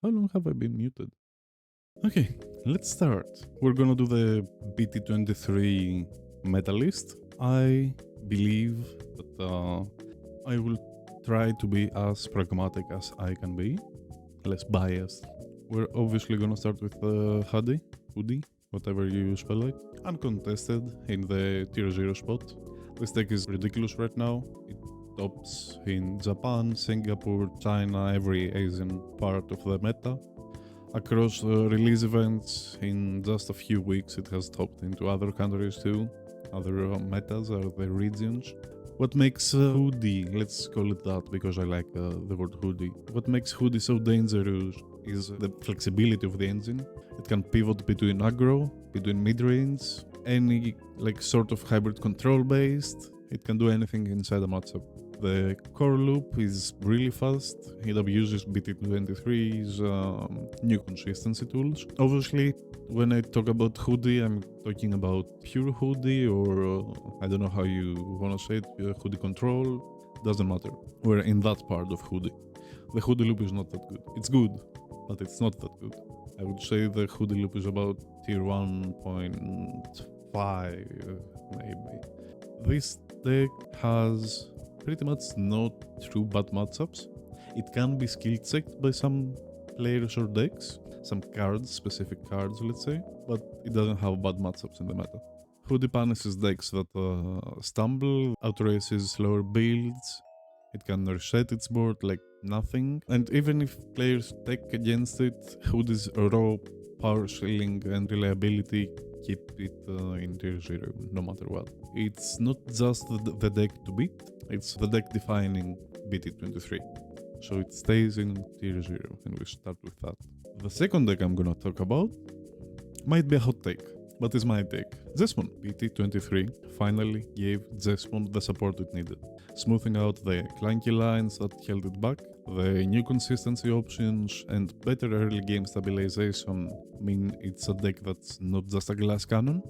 How long have I been muted? Okay, let's start. We're gonna do the BT23 meta list. I believe that I will try to be as pragmatic as I can be, less biased. We're obviously gonna start with Hudie, whatever you spell it, uncontested in the tier 0 spot. This deck is ridiculous right now. It tops in Japan, Singapore, China, every Asian part of the meta. Across release events, in just a few weeks it has topped into other countries too. Other metas are the regions. What makes Hudie, let's call it that because I like the word Hudie. What makes Hudie so dangerous is the flexibility of the engine. It can pivot between aggro, between mid-range, any like sort of hybrid control based. It can do anything inside a matchup. The core loop is really fast. It abuses BT23's new consistency tools. Obviously, when I talk about Hudie, I'm talking about pure Hudie, or I don't know how you want to say it, Hudie control. Doesn't matter. We're in that part of Hudie. The Hudie loop is not that good. It's good, but it's not that good. I would say the Hudie loop is about tier 1.5, maybe. This deck has pretty much no true bad matchups. It can be skill checked by some players or decks, some cards, specific cards let's say, but it doesn't have bad matchups in the meta. Hudie punishes decks that stumble, outraces slower builds, it can reset its board like nothing, and even if players take against it, Hudie's raw power ceiling and reliability keep it in tier 0 no matter what. It's not just the deck to beat, it's the deck defining BT23. So it stays in tier 0 and we start with that. The second deck I'm gonna talk about might be a hot take, but it's my take. Jesmon BT23 finally gave Jesmon the support it needed, smoothing out the clunky lines that held it back. The new consistency options and better early game stabilization mean it's a deck that's not just a glass cannon.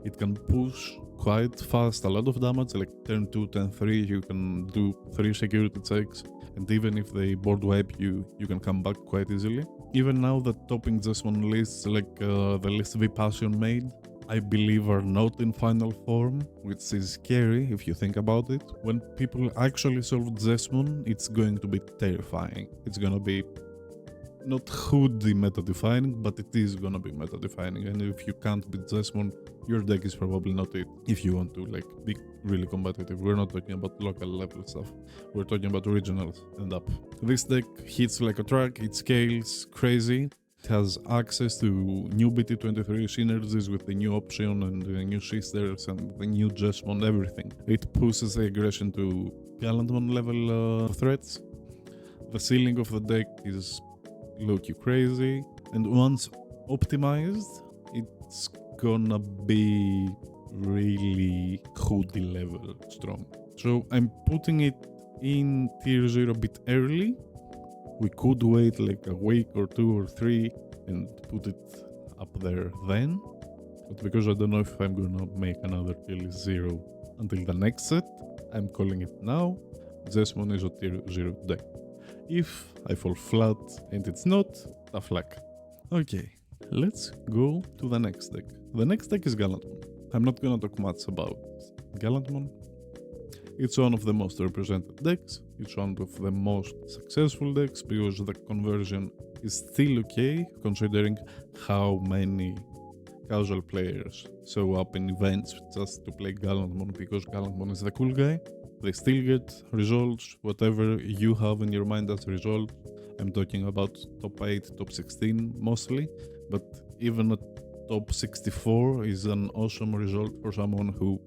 It can push quite fast, a lot of damage, like turn 2, turn 3, you can do 3 security checks, and even if they board wipe you, you can come back quite easily. Even now that topping Jesmon lists like the list Vipassion made, I believe are not in final form, which is scary if you think about it. When people actually solve Jesmon, it's going to be terrifying. It's gonna be not Hudie meta defining, but it is gonna be meta defining, and if you can't beat Jesmon, your deck is probably not it if you want to like be really competitive. We're not talking about local level stuff, we're talking about regionals and up. This deck hits like a truck, it scales crazy. It has access to new BT23 synergies with the new option and the new sisters and the new Jesmon, everything. It pushes the aggression to Gallantmon level threats. The ceiling of the deck is low-key crazy, and once optimized, it's gonna be really Hudie level strong. So I'm putting it in tier 0 a bit early. We could wait like a week or 2 or 3 and put it up there then, but because I don't know if I'm gonna make another tier list 0 until the next set, I'm calling it now. Jesmon is a tier 0 deck. If I fall flat and it's not, tough luck. Okay, let's go to the next deck. The next deck is Gallantmon. I'm not gonna talk much about Gallantmon. It's one of the most represented decks, it's one of the most successful decks because the conversion is still okay considering how many casual players show up in events just to play Gallantmon because Gallantmon is the cool guy. They still get results, whatever you have in your mind as a result. I'm talking about top 8, top 16 mostly, but even a top 64 is an awesome result for someone who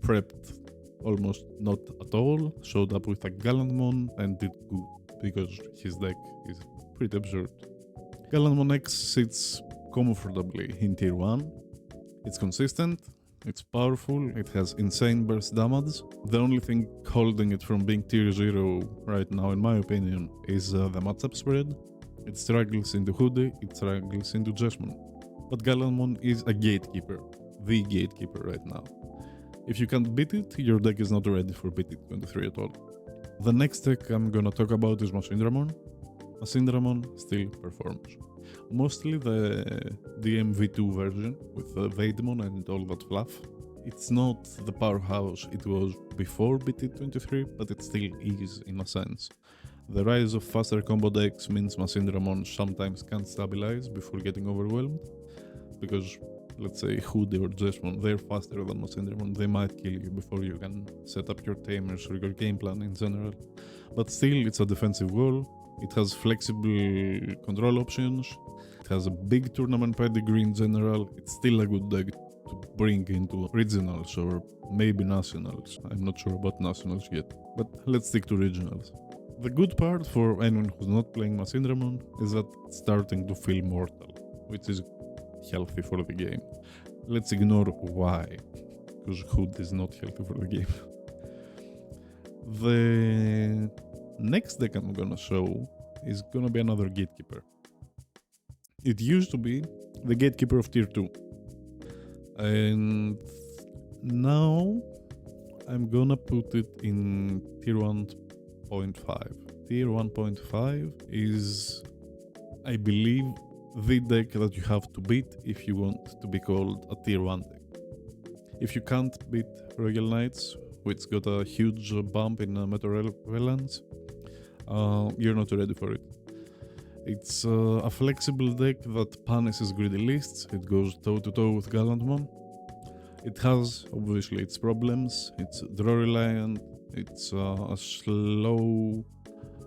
prepped almost not at all, showed up with a Gallantmon and did good, because his deck is pretty absurd. Gallantmon X sits comfortably in tier 1. It's consistent, it's powerful, it has insane burst damage. The only thing holding it from being tier 0 right now, in my opinion, is the matchup spread. It struggles into Hudie, it struggles into Jesmon. But Gallantmon is a gatekeeper, the gatekeeper right now. If you can't beat it, your deck is not ready for BT23 at all. The next deck I'm gonna talk about is Machinedramon. Machinedramon still performs. Mostly the DMV2 version with Veedramon and all that fluff. It's not the powerhouse it was before BT23, but it still is in a sense. The rise of faster combo decks means Machinedramon sometimes can't stabilize before getting overwhelmed, because let's say Hudie or Jesmon, they're faster than Machinedramon, they might kill you before you can set up your tamers or your game plan in general. But still, it's a defensive wall, it has flexible control options, it has a big tournament pedigree in general, it's still a good deck to bring into regionals or maybe nationals. I'm not sure about nationals yet, but let's stick to regionals. The good part for anyone who's not playing Machinedramon is that it's starting to feel mortal, which is healthy for the game. Let's ignore why, because Hood is not healthy for the game. The next deck I'm gonna show is gonna be another Gatekeeper. It used to be the Gatekeeper of Tier 2. And now I'm gonna put it in Tier 1.5. Tier 1.5 is, I believe, the deck that you have to beat if you want to be called a Tier 1 deck. If you can't beat Royal Knights, which got a huge bump in meta relevance, you're not ready for it. It's a flexible deck that punishes greedy lists, it goes toe-to-toe with Gallantmon. It has, obviously, its problems, it's draw reliant, it's a slow,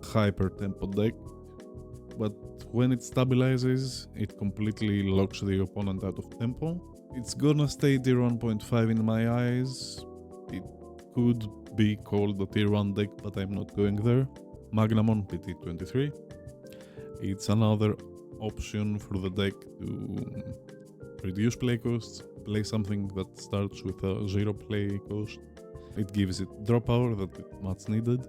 hyper-tempo deck, but when it stabilizes, it completely locks the opponent out of tempo. It's gonna stay tier 1.5 in my eyes. It could be called a tier 1 deck, but I'm not going there. Magnamon BT23. It's another option for the deck to reduce play costs, play something that starts with a 0 play cost. It gives it draw power that is much needed,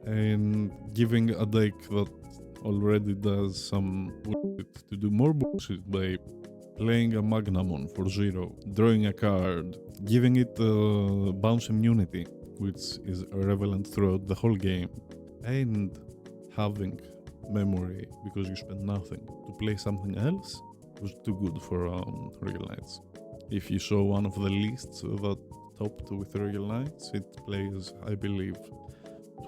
and giving a deck that already does some bullshit to do more bullshit by playing a Magnamon for 0, drawing a card, giving it bounce immunity, which is relevant throughout the whole game, and having memory because you spend nothing to play something else was too good for Royal Knights. If you saw one of the lists that topped with Royal Knights, it plays, I believe,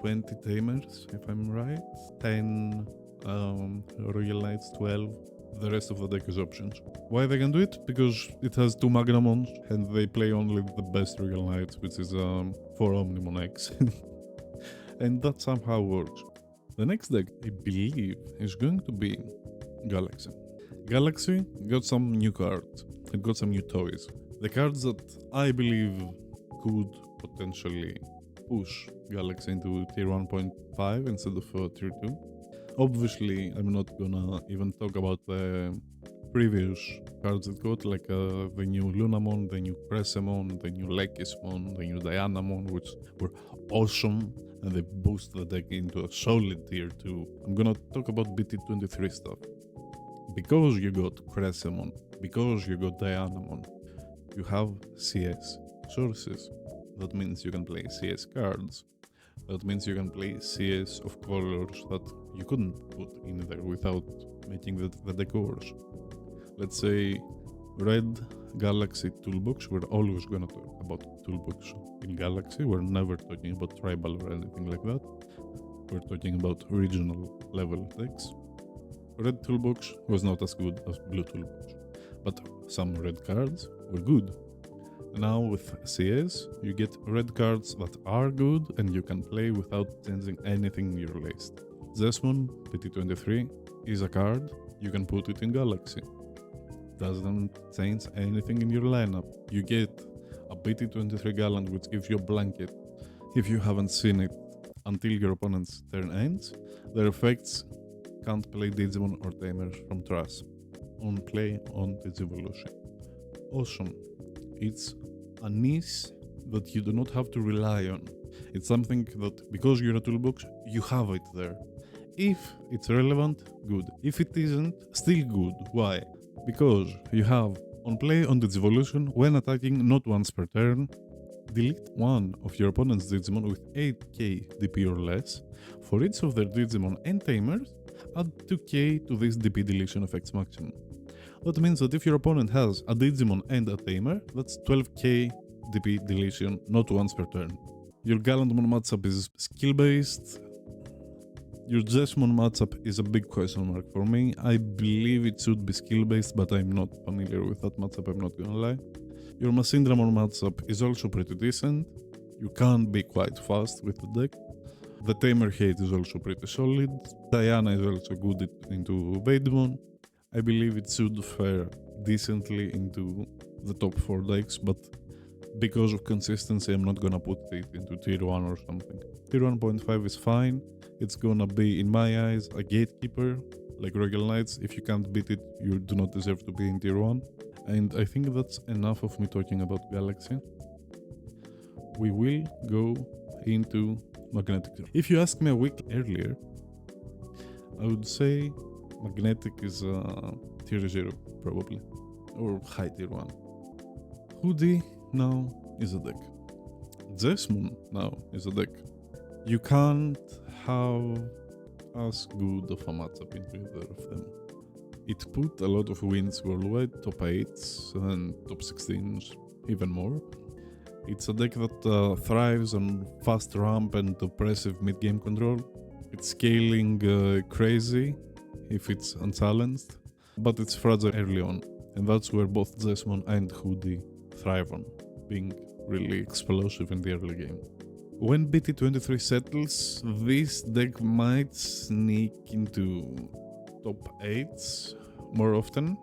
20 Tamers, if I'm right, 10 Royal Knights, 12, the rest of the deck is options. Why they can do it? Because it has 2 Magnamons and they play only the best Royal Knights, which is 4 Omnimon X. And that somehow works. The next deck, I believe, is going to be Galaxy. Galaxy got some new cards, it got some new toys. The cards that I believe could potentially push Galaxy into tier 1.5 instead of tier 2. Obviously, I'm not gonna even talk about the previous cards it got, like the new Lunamon, the new Pressemon, the new Lekismon, the new Dynasmon, which were awesome and they boost the deck into a solid tier 2. I'm gonna talk about BT23 stuff. Because you got Pressemon, because you got Dynasmon, you have CS sources. That means you can play CS cards. That means you can play CS of colors that you couldn't put in there without making the deck worse. Let's say Red Galaxy Toolbox, we're always gonna talk about Toolbox in Galaxy, we're never talking about Tribal or anything like that. We're talking about regional level decks. Red Toolbox was not as good as Blue Toolbox, but some red cards were good. Now with CS, you get red cards that are good and you can play without changing anything in your list. Jesmon BT23 is a card, you can put it in Galaxy. Doesn't change anything in your lineup. You get a BT23 Gallant which gives you a blanket. If you haven't seen it until your opponent's turn ends, their effects can't play Digimon or Tamers from trash. On play on Digivolution. Awesome. It's a niche that you do not have to rely on. It's something that, because you're a toolbox, you have it there. If it's relevant, good. If it isn't, still good. Why? Because you have on play on Digivolution when attacking not once per turn, delete one of your opponent's Digimon with 8k DP or less. For each of their Digimon and Tamers, add 2k to this DP deletion effect's maximum. That means that if your opponent has a Digimon and a Tamer, that's 12k DP deletion, not once per turn. Your Gallantmon matchup is skill-based. Your Jesmon matchup is a big question mark for me. I believe it should be skill-based, but I'm not familiar with that matchup, I'm not gonna lie. Your Machinedramon matchup is also pretty decent. You can be quite fast with the deck. The Tamer hate is also pretty solid. Diana is also good into Veedramon. I believe it should fare decently into the top 4 decks, but because of consistency, I'm not gonna put it into tier 1 or something. Tier 1.5 is fine. It's gonna be, in my eyes, a gatekeeper, like Royal Knights. If you can't beat it, you do not deserve to be in tier 1. And I think that's enough of me talking about Galaxy. We will go into Magnetic. If you asked me a week earlier, I would say Magnetic is tier 0, probably. Or high tier 1. Hudie now is a deck. Jesmon now is a deck. You can't have as good of a matchup in either of them. It put a lot of wins worldwide, top 8s and top 16s, even more. It's a deck that thrives on fast ramp and oppressive mid-game control. It's scaling crazy if it's unchallenged, but it's fragile early on, and that's where both Jesmon and Hudie thrive on, being really explosive in the early game. When BT23 settles, this deck might sneak into top 8s more often,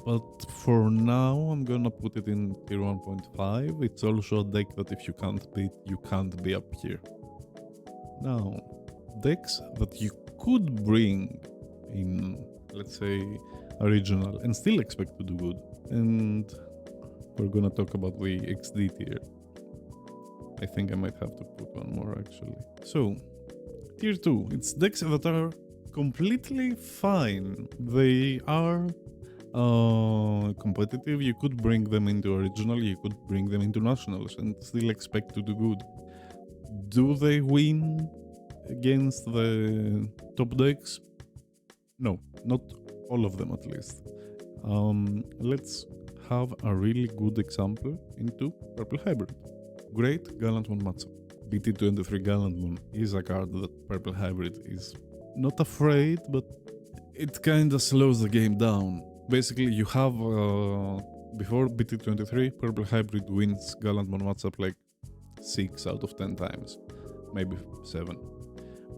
but for now I'm gonna put it in tier 1.5. It's also a deck that if you can't beat, you can't be up here. Now, decks that you could bring in, let's say, a regional and still expect to do good, and we're gonna talk about the XD tier. I think I might have to put one more actually. So, tier 2, it's decks that are completely fine. They are competitive. You could bring them into original, you could bring them into nationals and still expect to do good. Do they win against the top decks? No, not all of them at least. Let's have a really good example into Purple Hybrid. Great Gallantmon matchup. BT23 Gallantmon is a card that Purple Hybrid is not afraid, but it kinda slows the game down. Basically, you have, before BT23, Purple Hybrid wins Gallantmon matchup like 6 out of 10 times, maybe 7.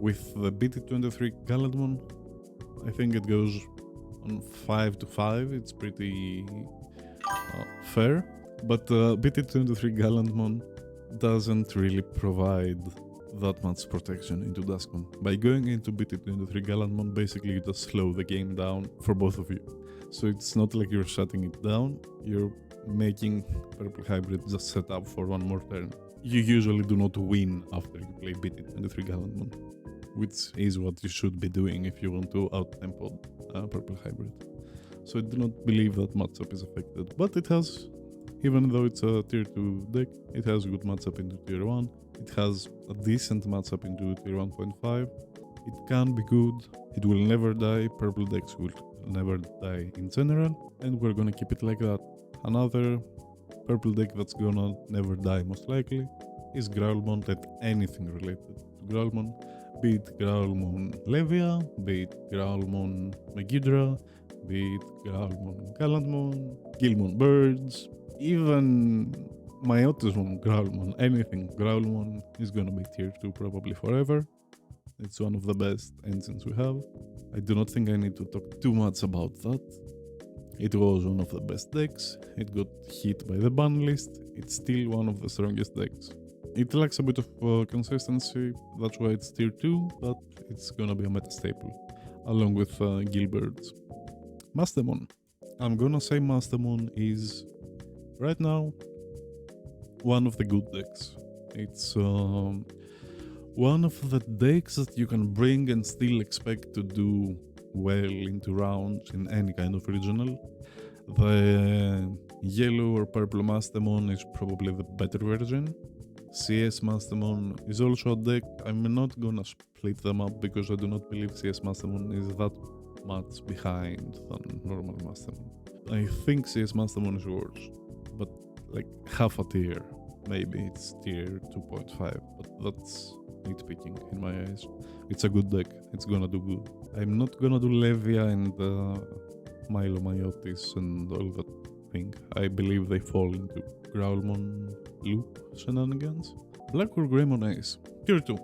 With the BT23 Gallantmon, I think it goes on 5 to 5, it's pretty fair, but BT23 Gallantmon doesn't really provide that much protection into Duskmon. By going into BT23 Gallantmon, basically you just slow the game down for both of you. So it's not like you're shutting it down, you're making Purple Hybrid just set up for one more turn. You usually do not win after you play BT23 Gallantmon, which is what you should be doing if you want to out-tempo Purple Hybrid. So I do not believe that matchup is affected, but it has, even though it's a tier 2 deck, it has a good matchup into tier 1. It has a decent matchup into tier 1.5. It can be good. It will never die. Purple decks will never die in general. And we're gonna keep it like that. Another purple deck that's gonna never die most likely is Growlmon. Let anything related to Growlmon, be it Growlmon Levia, be it Growlmon Megidra, be it Growlmon Gallantmon, Guilbirds, even Medusamon, Growlmon, anything. Growlmon is gonna be tier 2 probably forever. It's one of the best engines we have. I do not think I need to talk too much about that. It was one of the best decks. It got hit by the ban list. It's still one of the strongest decks. It lacks a bit of consistency, that's why it's tier 2, but it's gonna be a meta staple, along with Guilbirds. Mastemon. I'm gonna say Mastemon is, right now, one of the good decks. It's one of the decks that you can bring and still expect to do well into rounds in any kind of regional. The yellow or purple Mastemon is probably the better version. CS Mastemon is also a deck. I'm not gonna split them up because I do not believe CS Mastemon is that much behind than normal Mastemon. I think CS Mastemon is worse, but like half a tier. Maybe it's tier 2.5, but that's nitpicking in my eyes. It's a good deck, it's gonna do good. I'm not gonna do Levia and Milo Myotis and all that thing. I believe they fall into Growlmon loop shenanigans. Black or Greymon Ace? Tier 2.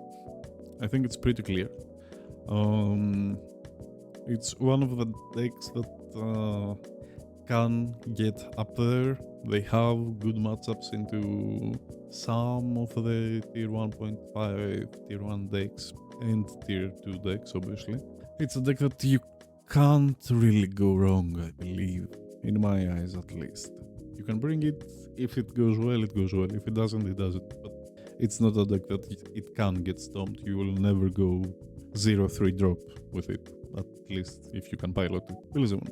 I think it's pretty clear. It's one of the decks that can get up there. They have good matchups into some of the tier 1.5, tier 1 decks and tier 2 decks, obviously. It's a deck that you can't really go wrong, I believe. In my eyes, at least. You can bring it. If it goes well, it goes well. If it doesn't, it doesn't. But it's not a deck that it can get stomped. You will never go 0-3 drop with it. At least if you can pilot it. Beelzemon.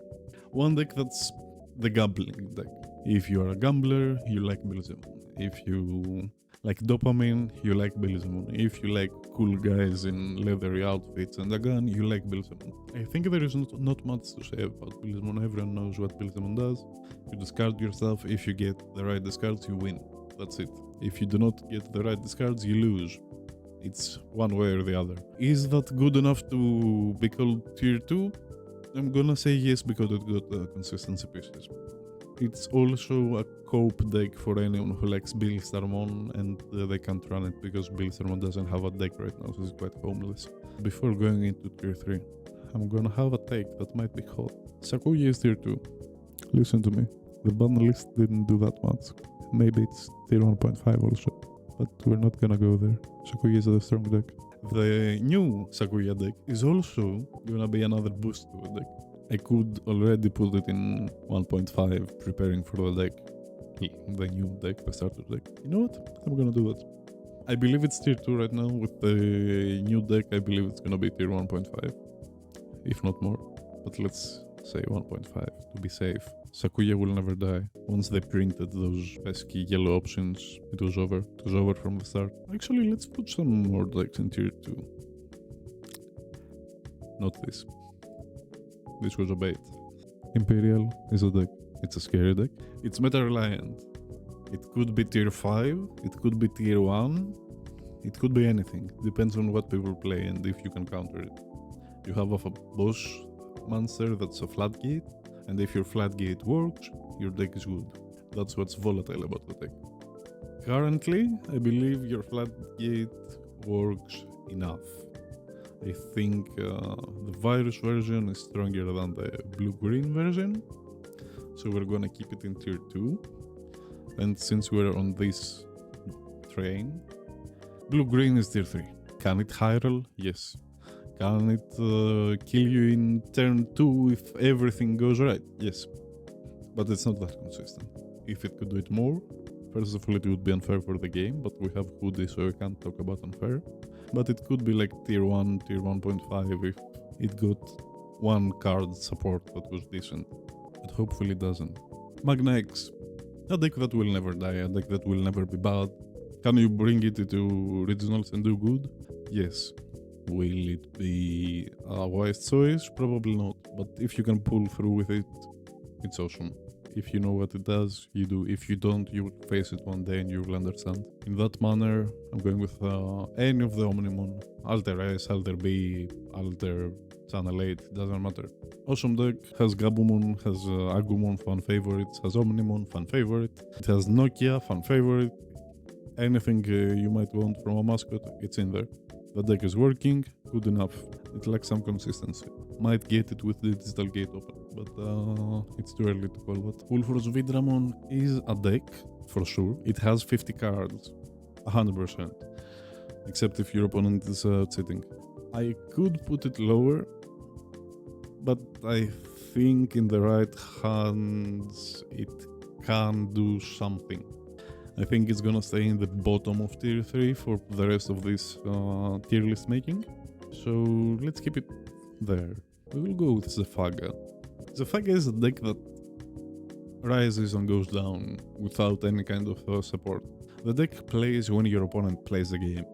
One deck that's the gambling deck. If you are a gambler, you like Beelzemon. If you like dopamine, you like Beelzemon. If you like cool guys in leathery outfits and a gun, you like Beelzemon. I think there is not much to say about Beelzemon. Everyone knows what Beelzemon does. You discard your stuff. If you get the right discards, you win. That's it. If you do not get the right discards, you lose. It's one way or the other. Is that good enough to be called tier 2? I'm gonna say yes because it got consistency pieces. It's also a cope deck for anyone who likes Beelzemon and they can't run it because Beelzemon doesn't have a deck right now, so it's quite homeless. Before going into tier 3, I'm gonna have a take that might be hot. Sakuya is tier 2. Listen to me. The ban list didn't do that much. Maybe it's tier 1.5 also. But we're not gonna go there. Sakuya is a strong deck. The new Sakuya deck is also gonna be another boost to the deck. I could already put it in 1.5, preparing for the deck. The new deck, the starter deck. You know what? I'm gonna do that. I believe it's tier 2 right now. With the new deck, I believe it's gonna be tier 1.5. If not more. But let's say 1.5 to be safe. Sakuya will never die. Once they printed those pesky yellow options, it was over. It was over from the start. Actually, let's put some more decks in tier 2. Not this. This was a bait. Imperial is a deck. It's a scary deck. It's meta-reliant. It could be tier 5. It could be tier 1. It could be anything. Depends on what people play and if you can counter it. You have a boss monster that's a floodgate. And if your floodgate works, your deck is good. That's what's volatile about the deck. Currently, I believe your floodgate works enough. I think the virus version is stronger than the blue-green version. So we're gonna keep it in tier 2. And since we're on this train, blue-green is tier 3. Can it high roll? Yes. Can it kill you in turn 2 if everything goes right? Yes. But it's not that consistent. If it could do it more, first of all it would be unfair for the game, but we have Hudie so we can't talk about unfair. But it could be like tier 1, tier 1.5 if it got one card support that was decent. But hopefully it doesn't. Magnamon X. A deck that will never die, a deck that will never be bad. Can you bring it into regionals and do good? Yes. Will it be a wise choice? Probably not. But if you can pull through with it, it's awesome. If you know what it does, you do. If you don't, you will face it one day and you will understand. In that manner, I'm going with any of the Omnimon. Alter S, Alter B, Alter Channel 8, doesn't matter. Awesome deck, has Gabumon, has Agumon, fan favorites, has Omnimon, fan favorite. It has Nokia, fan favorite. Anything you might want from a mascot, it's in there. The deck is working, good enough. It lacks some consistency. Might get it with the digital gate open, but it's too early to call that. Ulforce Veedramon is a deck, for sure. It has 50 cards, 100%. Except if your opponent is cheating. I could put it lower, but I think in the right hands it can do something. I think it's gonna stay in the bottom of tier 3 for the rest of this tier list making. So let's keep it there. We will go with Zephaga. Zephaga is a deck that rises and goes down without any kind of support. The deck plays when your opponent plays the game.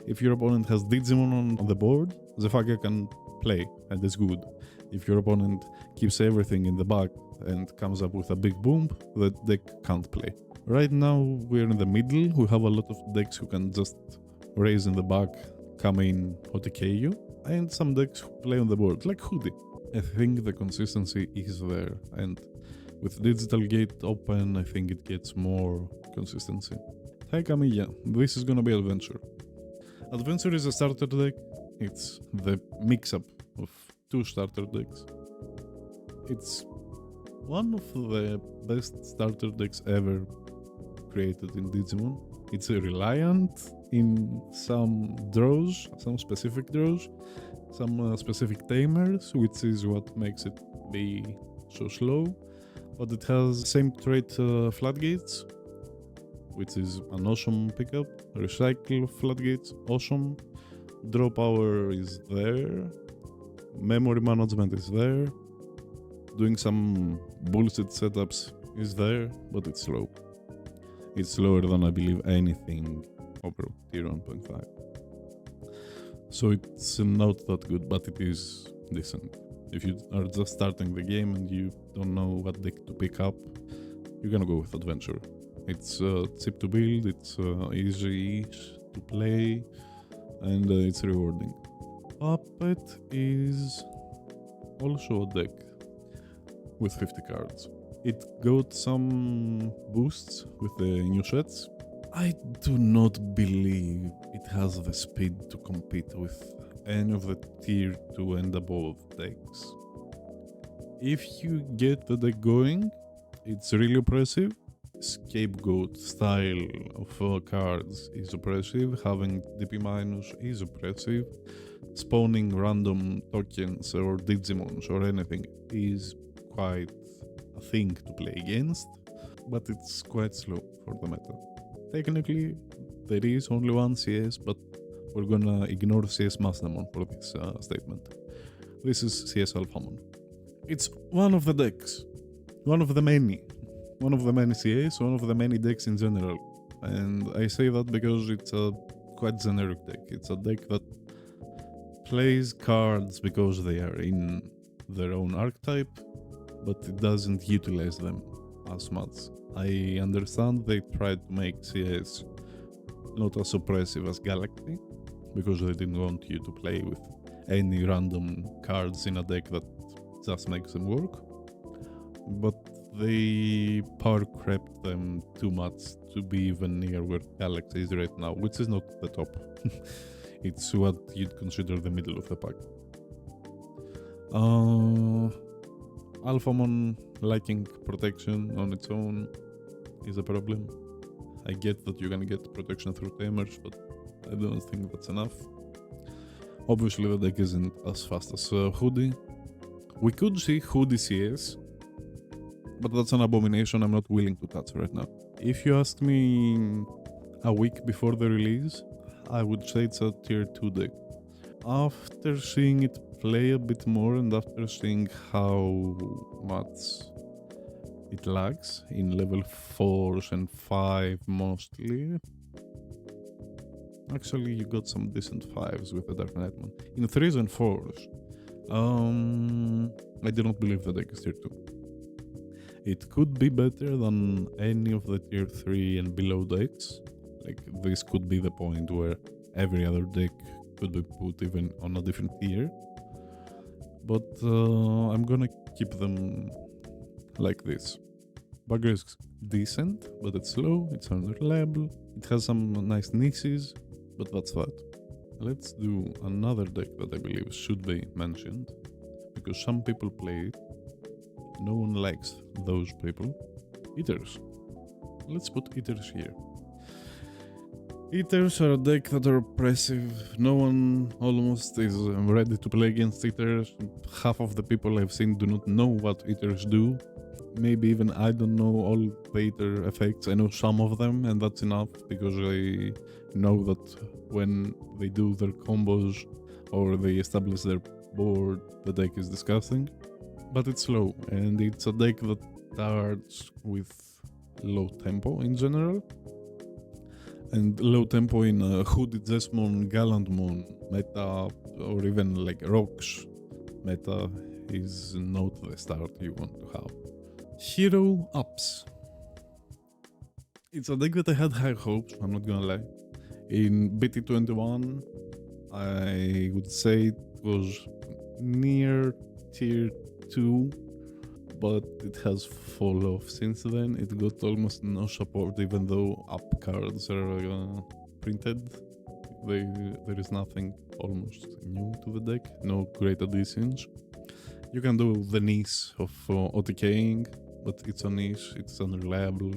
If your opponent has Digimon on the board, Zephaga can play, and it's good. If your opponent keeps everything in the back and comes up with a big boom, the deck can't play. Right now we're in the middle, we have a lot of decks who can just raise in the back, come in, OTK you, and some decks who play on the board, like Hudie. I think the consistency is there, and with Digital Gate open, I think it gets more consistency. Hi Camilla, this is gonna be Adventure. Adventure is a starter deck. It's the mix-up of two starter decks. It's one of the best starter decks ever created in Digimon. It's reliant in some draws, some specific draws, some specific tamers, which is what makes it be so slow. But it has same trait floodgates, which is an awesome pickup. Recycle floodgates, awesome. Draw power is there. Memory management is there. Doing some bullshit setups is there, but it's slow. It's slower than I believe anything over tier 1.5. So it's not that good, but it is decent. If you are just starting the game and you don't know what deck to pick up, you're gonna go with Adventure. It's cheap to build, it's easy to play, and it's rewarding. Puppet is also a deck with 50 cards. It got some boosts with the new sets. I do not believe it has the speed to compete with any of the tier 2 and above decks. If you get the deck going, it's really oppressive. Scapegoat style of cards is oppressive, having DP minus is oppressive, spawning random tokens or Digimons or anything is quite a thing to play against, but it's quite slow for the meta. Technically, there is only one CS, but we're gonna ignore CS Mastemon for this statement. This is CS Alphamon. It's one of the decks, one of the many CS, one of the many decks in general. And I say that because it's a quite generic deck. It's a deck that plays cards because they are in their own archetype, but it doesn't utilize them as much. I understand they tried to make CS not as oppressive as Galaxy, because they didn't want you to play with any random cards in a deck that just makes them work. But they power crept them too much to be even near where Galaxy is right now, which is not the top. It's what you'd consider the middle of the pack. Alphamon lacking protection on its own is a problem. I get that you're gonna get protection through tamers, but I don't think that's enough. Obviously the deck isn't as fast as Hudie. We could see Hudie CS, but that's an abomination I'm not willing to touch right now. If you ask me a week before the release, I would say it's a tier 2 deck. After seeing it play a bit more and after seeing how much it lags in level 4s and 5 mostly. Actually, you got some decent 5s with the Dark Knightman. In 3s and 4s, I do not believe the deck is tier 2. It could be better than any of the tier 3 and below decks. Like, this could be the point where every other deck could be put even on a different tier. But I'm gonna keep them like this. Bagra is decent, but it's slow, it's unreliable, it has some nice niches, but that's that. Let's do another deck that I believe should be mentioned, because some people play it. No one likes those people. Eaters. Let's put Eaters here. Eaters are a deck that are oppressive. No one almost is ready to play against Eaters. Half of the people I've seen do not know what Eaters do. Maybe even I don't know all the Eater effects. I know some of them, and that's enough, because I know that when they do their combos or they establish their board, the deck is disgusting. But it's slow, and it's a deck that starts with low tempo in general. And low tempo in Hudie, Jesmon, Gallantmon meta, or even like Rocks meta is not the start you want to have. Hero ups. It's a deck that I had high hopes, I'm not gonna lie. In BT21, I would say it was near tier 2, but it has fall off since then. It got almost no support, even though up cards are printed. There is nothing almost new to the deck, no great additions. You can do the niche of OTKing, but it's a niche, it's unreliable.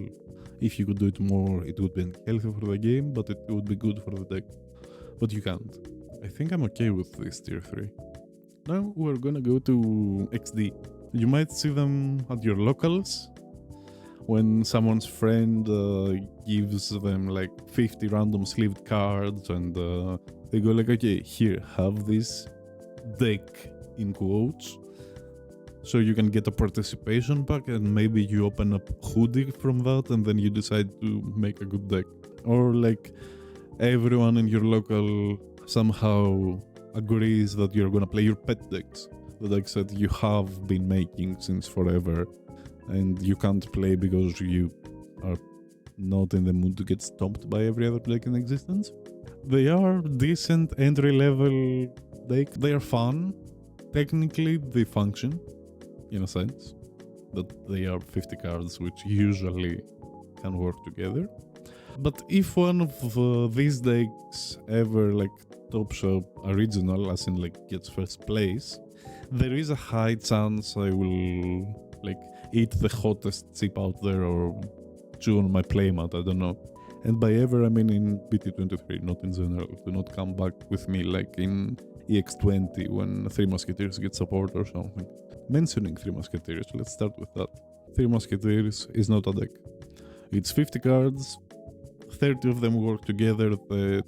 If you could do it more, it would be unhealthy for the game, but it would be good for the deck. But you can't. I think I'm okay with this tier 3. Now we're gonna go to XD. You might see them at your locals when someone's friend gives them like 50 random sleeved cards and they go like, okay, here, have this deck in quotes, so you can get a participation pack and maybe you open up Hudie from that and then you decide to make a good deck. Or like everyone in your local somehow agrees that you're gonna play your pet decks, the decks that you have been making since forever and you can't play because you are not in the mood to get stomped by every other deck in existence. They are decent entry-level deck. They are fun. Technically, they function, in a sense, that they are 50 cards which usually can work together. But if one of these decks ever like tops up a regional, as in like gets first place, there is a high chance I will like eat the hottest chip out there or chew on my playmat, I don't know. And by ever I mean in BT23, not in general. Do not come back with me like in EX20 when 3 Musketeers get support or something. Mentioning 3 Musketeers, let's start with that. 3 Musketeers is not a deck. It's 50 cards, 30 of them work together, the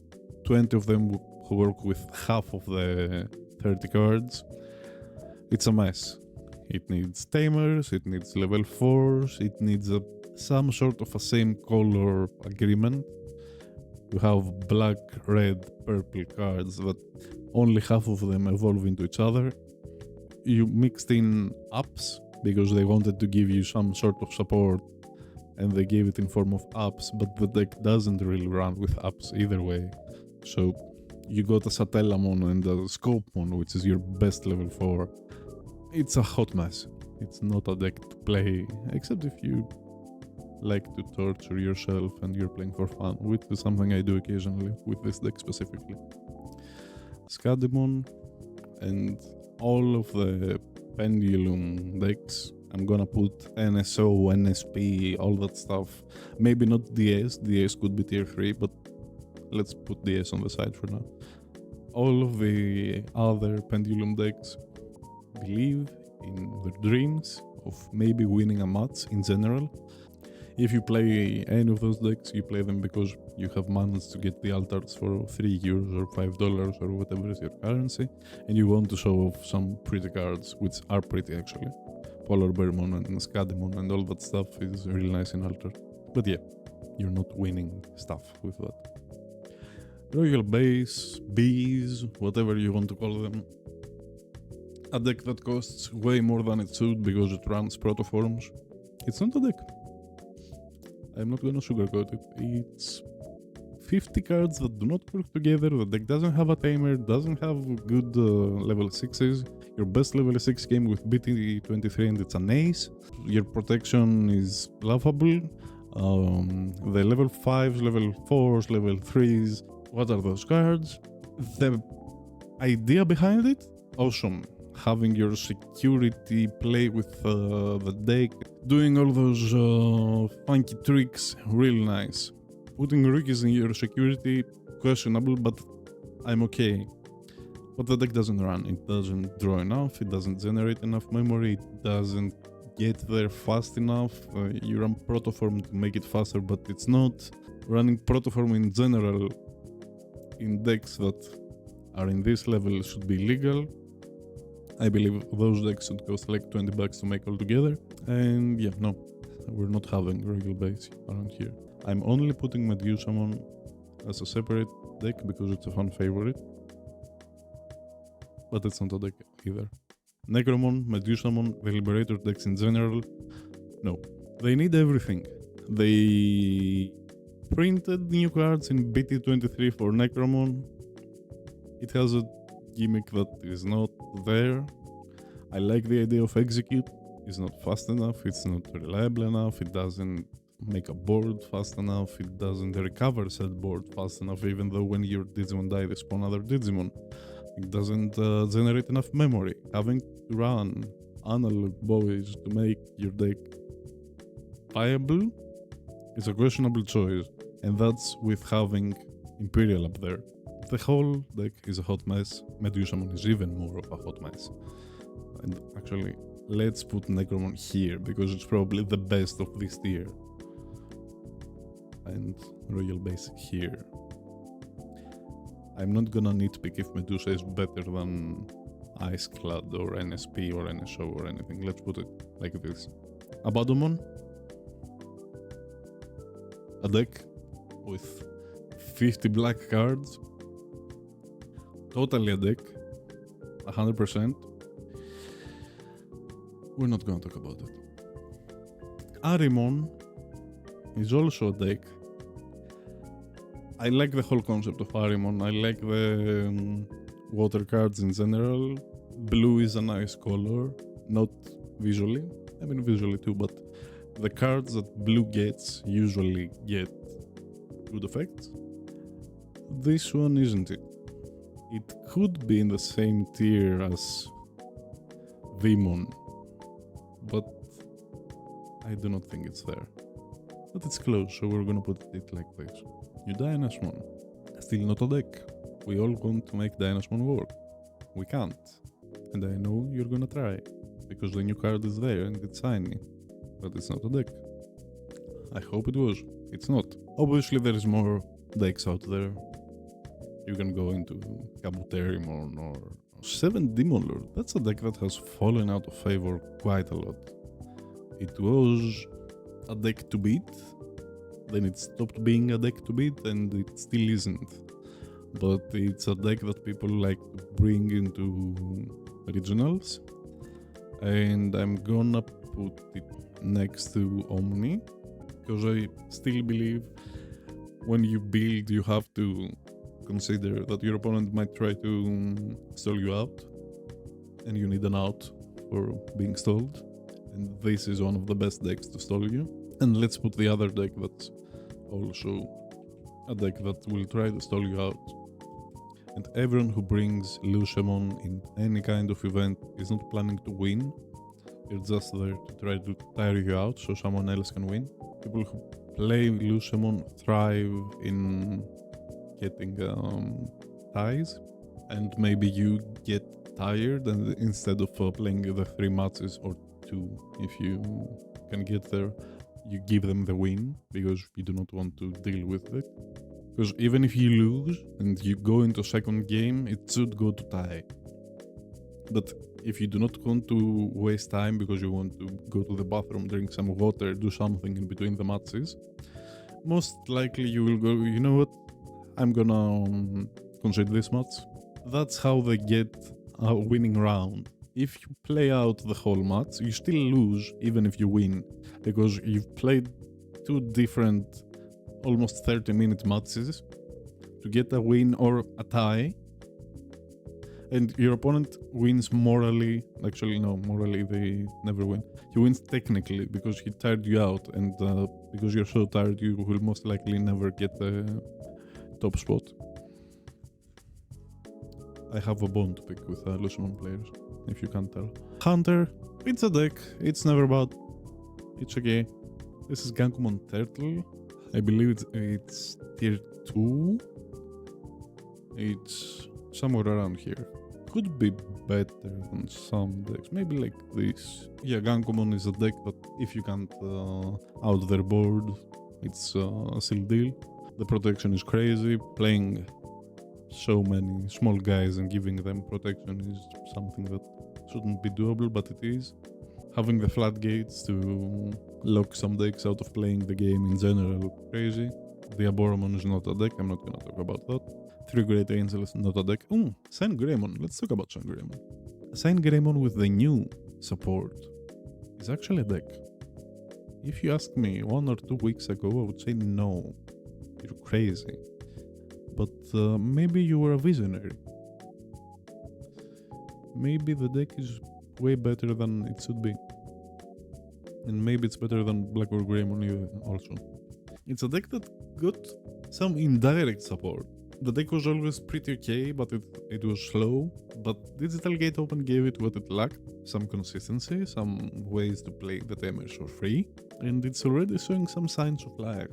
20 of them work with half of the 30 cards. It's a mess. It needs tamers, it needs level 4s, it needs some sort of a same color agreement. You have black, red, purple cards, but only half of them evolve into each other. You mixed in ups because they wanted to give you some sort of support and they gave it in form of ups, but the deck doesn't really run with ups either way. So you got a Satellamon and a Scopemon, which is your best level 4. It's a hot mess. It's not a deck to play, except if you like to torture yourself and you're playing for fun, which is something I do occasionally with this deck specifically. Scadimon and all of the Pendulum decks, I'm gonna put NSO, NSP, all that stuff. Maybe not DS, DS could be tier 3, but let's put DS on the side for now. All of the other Pendulum decks believe in their dreams of maybe winning a match in general. If you play any of those decks, you play them because you have managed to get the altars for €3 or $5 or whatever is your currency, and you want to show off some pretty cards, which are pretty actually. Polar Bearmon and Scadimon and all that stuff is really nice in Alter. But yeah, you're not winning stuff with that. Royal Base, Bees, whatever you want to call them. A deck that costs way more than it should because it runs protoforms. It's not a deck. I'm not gonna sugarcoat it. It's 50 cards that do not work together. The deck doesn't have a tamer, doesn't have good level 6s. Your best level 6 game with BT23 and it's an ace. Your protection is laughable. The level 5s, level 4s, level 3s, what are those cards? The idea behind it? Awesome. Having your security play with the deck, doing all those funky tricks, really nice. Putting rookies in your security, questionable, but I'm okay. But the deck doesn't run, it doesn't draw enough, it doesn't generate enough memory, it doesn't get there fast enough. You run protoform to make it faster, but it's not. Running protoform in general in decks that are in this level should be legal. I believe those decks should cost like $20 to make all together. And yeah, no, we're not having regular base around here. I'm only putting Medusamon as a separate deck because it's a fan favorite. But it's not a deck either. Necromon, Medusamon, the Liberator decks in general, no. They need everything. They printed new cards in BT23 for Necromon. It has a gimmick that is not there. I like the idea of execute. It's not fast enough, it's not reliable enough, it doesn't make a board fast enough, it doesn't recover said board fast enough, even though when your Digimon die they spawn other Digimon. It doesn't generate enough memory. Having to run analog boys to make your deck viable is a questionable choice, and that's with having Imperial up there. The whole deck is a hot mess. Medusamon is even more of a hot mess. And actually, let's put Necromon here because it's probably the best of this tier. And Royal Base here. I'm not gonna nitpick if Medusa is better than Ice Clad or NSP or NSO or anything. Let's put it like this. Abbadomon. A deck with 50 black cards. Totally a deck. 100%. We're not gonna talk about it. Arimon is also a deck. I like the whole concept of Arimon. I like the water cards in general. Blue is a nice color, not visually. I mean visually too, but the cards that blue gets usually get good effects. This one isn't it. It could be in the same tier as Veemon, but I do not think it's there. But it's close, so we're gonna put it like this. New Dynasmon. Still not a deck. We all want to make Dynasmon work. We can't. And I know you're gonna try, because the new card is there and it's shiny. But it's not a deck. I hope it was. It's not. Obviously there is more decks out there. You can go into Kabuterimon or 7 Demon Lord. That's a deck that has fallen out of favor quite a lot. It was a deck to beat, then it stopped being a deck to beat, and it still isn't. But it's a deck that people like to bring into regionals, and I'm gonna put it next to Omni, because I still believe when you build you have to consider that your opponent might try to stall you out, and you need an out for being stalled, and this is one of the best decks to stall you. And let's put the other deck that's also a deck that will try to stall you out. And everyone who brings Lucemon in any kind of event is not planning to win. You're just there to try to tire you out so someone else can win. People who play Lucemon thrive in getting ties, and maybe you get tired, and instead of playing the 3 matches or 2, if you can get there, you give them the win because you do not want to deal with it. Because even if you lose and you go into second game, it should go to tie. But if you do not want to waste time because you want to go to the bathroom, drink some water, do something in between the matches, most likely you will go, you know what, I'm gonna concede this match. That's how they get a winning round. If you play out the whole match, you still lose even if you win, because you've played 2 different almost 30-minute matches to get a win or a tie, and your opponent wins morally. Actually no, morally they never win. He wins technically because he tired you out, and because you're so tired you will most likely never get the top spot. I have a bone to pick with Lucemon players, if you can't tell. Hunter, it's a deck, it's never bad, it's okay. This is Gankoomon Turle. I believe it's tier 2. It's somewhere around here. Could be better than some decks, maybe like this. Yeah, Gankoomon is a deck that if you can't out their board, it's a seal deal. The protection is crazy. Playing so many small guys and giving them protection is something that shouldn't be doable, but it is. Having the floodgates to lock some decks out of playing the game in general, crazy. The Abbadomon is not a deck, I'm not gonna talk about that. 3 Great Angels, not a deck. ShineGreymon, let's talk about ShineGreymon. ShineGreymon with the new support is actually a deck. If you asked me 1 or 2 weeks ago, I would say no, you're crazy. But maybe you were a visionary. Maybe the deck is way better than it should be. And maybe it's better than Black or Greymon also. It's a deck that got some indirect support. The deck was always pretty okay, but it was slow. But Digital Gate Open gave it what it lacked. Some consistency, some ways to play the tamers for free. And it's already showing some signs of life.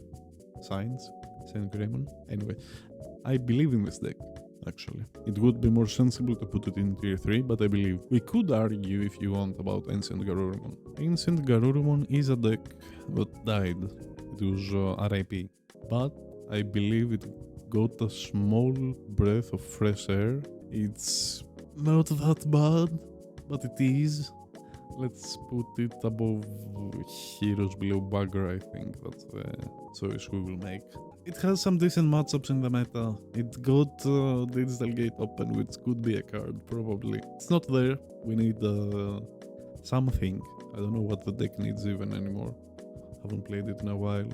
Signs? ShineGreymon? Anyway, I believe in this deck. Actually, it would be more sensible to put it in tier 3, but I believe we could argue if you want about AncientGarurumon. AncientGarurumon is a deck that died. It was RIP, but I believe it got a small breath of fresh air. It's not that bad, but it is. Let's put it above heroes below Bagra, I think. That's the choice we will make. It has some decent matchups in the meta. It got Digital Gate Open, which could be a card, probably. It's not there. We need something. I don't know what the deck needs even anymore. Haven't played it in a while.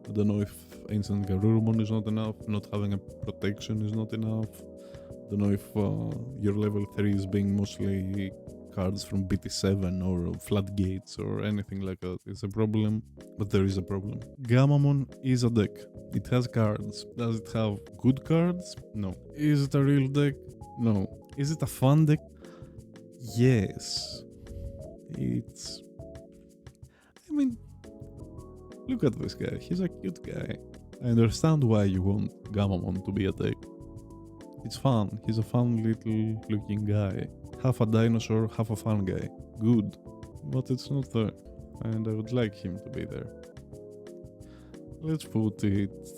I don't know if AncientGarurumon is not enough. Not having a protection is not enough. I don't know if your level 3 is being mostly cards from BT7 or floodgates or anything like that. It's a problem, but there is a problem. Gammamon is a deck. It has cards. Does it have good cards? No. Is it a real deck? No. Is it a fun deck? Yes. It's... I mean, look at this guy. He's a cute guy. I understand why you want Gammamon to be a deck. It's fun. He's a fun little looking guy. Half a dinosaur, half a fun guy. Good. But it's not there. And I would like him to be there. Let's put it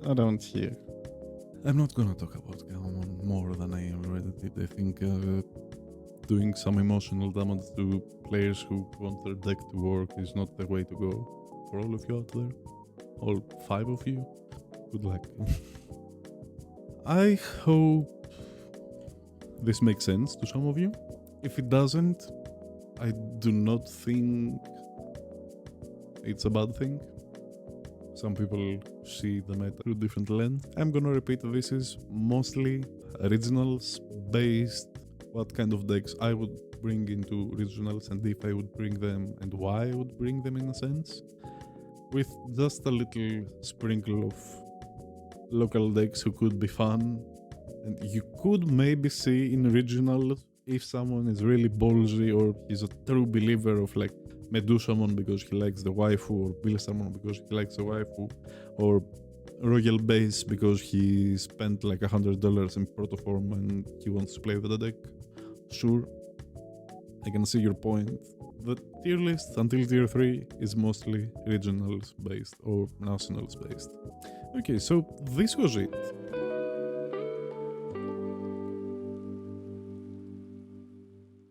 around here. I'm not gonna talk about Gammamon more than I already did. I think doing some emotional damage to players who want their deck to work is not the way to go. For all of you out there, all 5 of you, good luck. I hope this makes sense to some of you. If it doesn't, I do not think it's a bad thing. Some people see the meta through different lens. I'm gonna repeat, this is mostly regionals based, what kind of decks I would bring into regionals and if I would bring them and why I would bring them in a sense. With just a little sprinkle of local decks who could be fun. And you could maybe see in regionals if someone is really ballsy or he's a true believer of like Medusamon because he likes the waifu, or Beelzemon because he likes the waifu, or Royal Base because he spent like $100 in Protoform and he wants to play with the deck. Sure, I can see your point. The tier list until tier 3 is mostly regionals based or nationals based. Okay, so this was it.